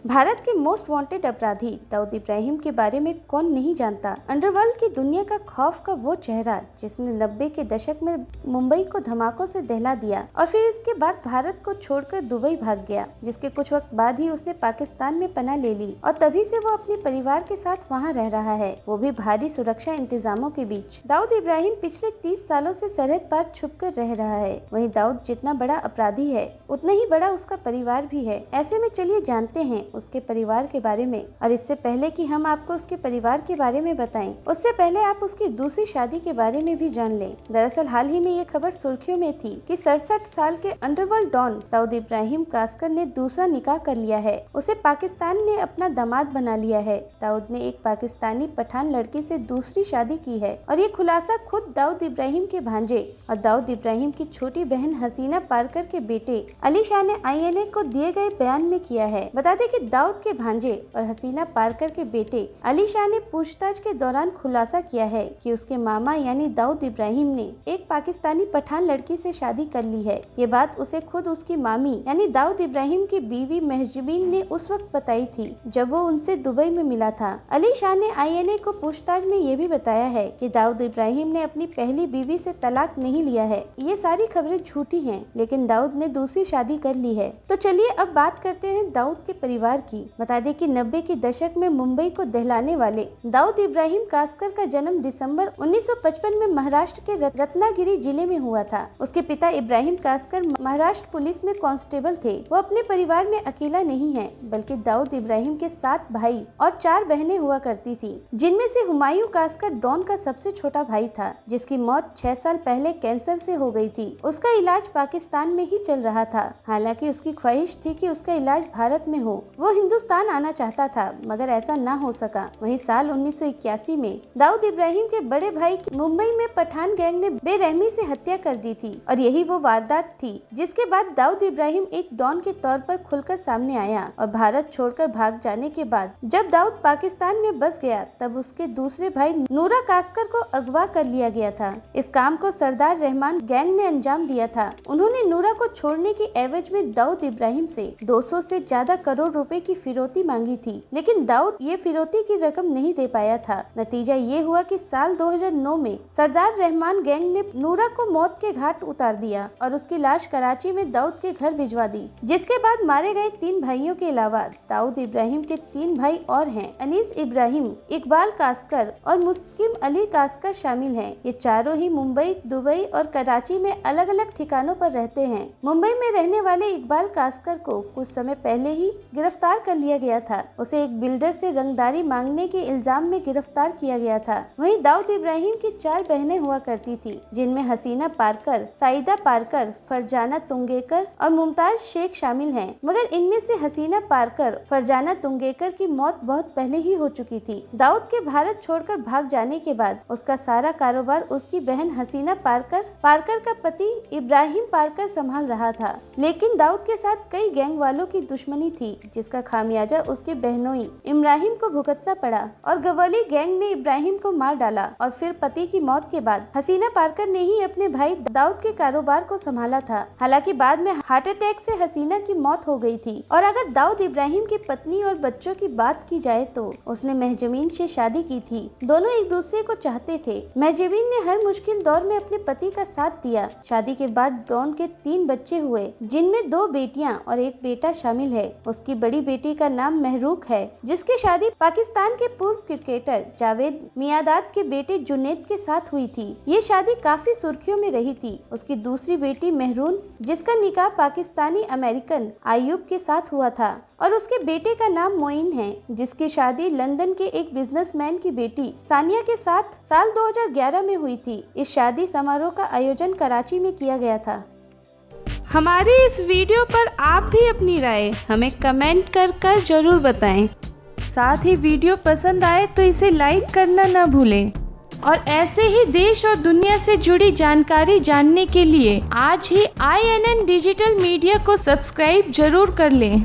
भारत के most wanted अपराधी दाऊद इब्राहिम के बारे में कौन नहीं जानता। अंडरवर्ल्ड की दुनिया का खौफ का वो चेहरा जिसने 90 के दशक में मुंबई को धमाकों से दहला दिया और फिर इसके बाद भारत को छोड़कर दुबई भाग गया, जिसके कुछ वक्त बाद ही उसने पाकिस्तान में पनाह ले ली और तभी से वो अपने परिवार के साथ वहाँ रह रहा है, वो भी भारी सुरक्षा इंतजामों के बीच। दाऊद इब्राहिम पिछले 30 सालों से सरहद पार छुप कर रह रहा है। वहीं दाऊद जितना बड़ा अपराधी है उतना ही बड़ा उसका परिवार भी है। ऐसे में चलिए जानते हैं उसके परिवार के बारे में। और इससे पहले कि हम आपको उसके परिवार के बारे में बताएं, उससे पहले आप उसकी दूसरी शादी के बारे में भी जान लें। दरअसल हाल ही में ये खबर सुर्खियों में थी कि 67 साल के अंडरवर्ल्ड डॉन दाऊद इब्राहिम कास्कर ने दूसरा निकाह कर लिया है। उसे पाकिस्तान ने अपना दामाद बना लिया है। दाऊद ने एक पाकिस्तानी पठान लड़की से दूसरी शादी की है और ये खुलासा खुद दाऊद इब्राहिम के भांजे और दाऊद इब्राहिम की छोटी बहन हसीना पारकर के बेटे अली शाह ने INA को दिए गए बयान में किया है। बता दें कि दाऊद के भांजे और हसीना पारकर के बेटे अली शाह ने पूछताछ के दौरान खुलासा किया है कि उसके मामा यानी दाऊद इब्राहिम ने एक पाकिस्तानी पठान लड़की से शादी कर ली है। ये बात उसे खुद उसकी मामी यानी दाऊद इब्राहिम की बीवी महजबीन ने उस वक्त बताई थी जब वो उनसे दुबई में मिला था। अली शाह ने INA को पूछताछ में ये भी बताया है कि दाऊद इब्राहिम ने अपनी पहली बीवी से तलाक नहीं लिया है। ये सारी खबरें झूठी हैं, लेकिन दाऊद ने दूसरी शादी कर ली है। तो चलिए अब बात करते हैं दाऊद के परिवार की। बता दें कि 90 के दशक में मुंबई को दहलाने वाले दाऊद इब्राहिम कास्कर का जन्म दिसंबर 1955 में महाराष्ट्र के रत्नागिरी जिले में हुआ था। उसके पिता इब्राहिम कास्कर महाराष्ट्र पुलिस में कांस्टेबल थे। वो अपने परिवार में अकेला नहीं है, बल्कि दाऊद इब्राहिम के 7 भाई और 4 बहनें हुआ करती थी, जिनमें से हुमायूं कास्कर डॉन का सबसे छोटा भाई था, जिसकी मौत 6 साल पहले कैंसर से हो गई थी। उसका इलाज पाकिस्तान में ही चल रहा था। हालांकि उसकी ख्वाहिश थी कि उसका इलाज भारत में हो। वो हिंदुस्तान आना चाहता था, मगर ऐसा ना हो सका। वहीं साल 1981 में दाऊद इब्राहिम के बड़े भाई की मुंबई में पठान गैंग ने बेरहमी से हत्या कर दी थी और यही वो वारदात थी जिसके बाद दाऊद इब्राहिम एक डॉन के तौर पर खुलकर सामने आया। और भारत छोड़कर भाग जाने के बाद जब दाऊद पाकिस्तान में बस गया, तब उसके दूसरे भाई नूरा कास्कर को अगवा कर लिया गया था। इस काम को सरदार रहमान गैंग ने अंजाम दिया था। उन्होंने नूरा को छोड़ने की एवज में दाऊद इब्राहिम से 200 से ज्यादा करोड़ रुपए की फिरौती मांगी थी, लेकिन दाऊद ये फिरौती की रकम नहीं दे पाया था। नतीजा ये हुआ कि साल 2009 में सरदार रहमान गैंग ने नूरा को मौत के घाट उतार दिया और उसकी लाश कराची में दाऊद के घर भिजवा दी। जिसके बाद मारे गए 3 भाइयों के अलावा दाऊद इब्राहिम के 3 भाई और हैं, अनीस इब्राहिम, इकबाल कास्कर और मुस्किम अली कास्कर शामिल हैं। ये चारों ही मुंबई, दुबई और कराची में अलग अलग ठिकानों पर रहते हैं। मुंबई में रहने वाले इकबाल कास्कर को कुछ समय पहले ही गिरफ्तार कर लिया गया था। उसे एक बिल्डर से रंगदारी मांगने के इल्जाम में गिरफ्तार किया गया था। वहीं दाऊद इब्राहिम की 4 बहनें हुआ करती थी, जिनमें हसीना पारकर, साइदा पारकर, फरजाना तुंगेकर और मुमताज शेख शामिल हैं। मगर इनमें से हसीना पारकर, फरजाना तुंगेकर की मौत बहुत पहले ही हो चुकी थी। दाऊद के भारत छोड़कर भाग जाने के बाद उसका सारा कारोबार उसकी बहन हसीना पारकर का पति इब्राहिम पारकर संभाल रहा था। लेकिन दाऊद के साथ कई गैंग वालों की दुश्मनी थी, जिसका खामियाजा उसके बहनोई इब्राहिम को भुगतना पड़ा और गवली गैंग ने इब्राहिम को मार डाला। और फिर पति की मौत के बाद हसीना पारकर ने ही अपने भाई दाऊद के कारोबार को संभाला था। हालांकि बाद में हार्ट अटैक से हसीना की मौत हो गई थी। और अगर दाऊद इब्राहिम की पत्नी और बच्चों की बात की जाए तो उसने महजबीन से शादी की थी। दोनों एक दूसरे को चाहते थे। महजबीन ने हर मुश्किल दौर में अपने पति का साथ दिया। शादी के बाद डॉन के 3 बच्चे हुए, जिनमें 2 बेटियां और 1 बेटा शामिल है। उसकी बड़ी बेटी का नाम महरूख है, जिसकी शादी पाकिस्तान के पूर्व क्रिकेटर जावेद मियादाद के बेटे जुनैद के साथ हुई थी। ये शादी काफी सुर्खियों में रही थी। उसकी दूसरी बेटी महरून, जिसका निकाह पाकिस्तानी अमेरिकन आयूब के साथ हुआ था, और उसके बेटे का नाम मोइन है, जिसकी शादी लंदन के एक बिजनेसमैन की बेटी सानिया के साथ साल 2011 में हुई थी। इस शादी समारोह का आयोजन कराची में किया गया था। हमारी इस वीडियो पर आप भी अपनी राय हमें कमेंट कर जरूर बताएं। साथ ही वीडियो पसंद आए तो इसे लाइक करना न भूलें और ऐसे ही देश और दुनिया से जुड़ी जानकारी जानने के लिए आज ही INN डिजिटल मीडिया को सब्सक्राइब जरूर कर लें।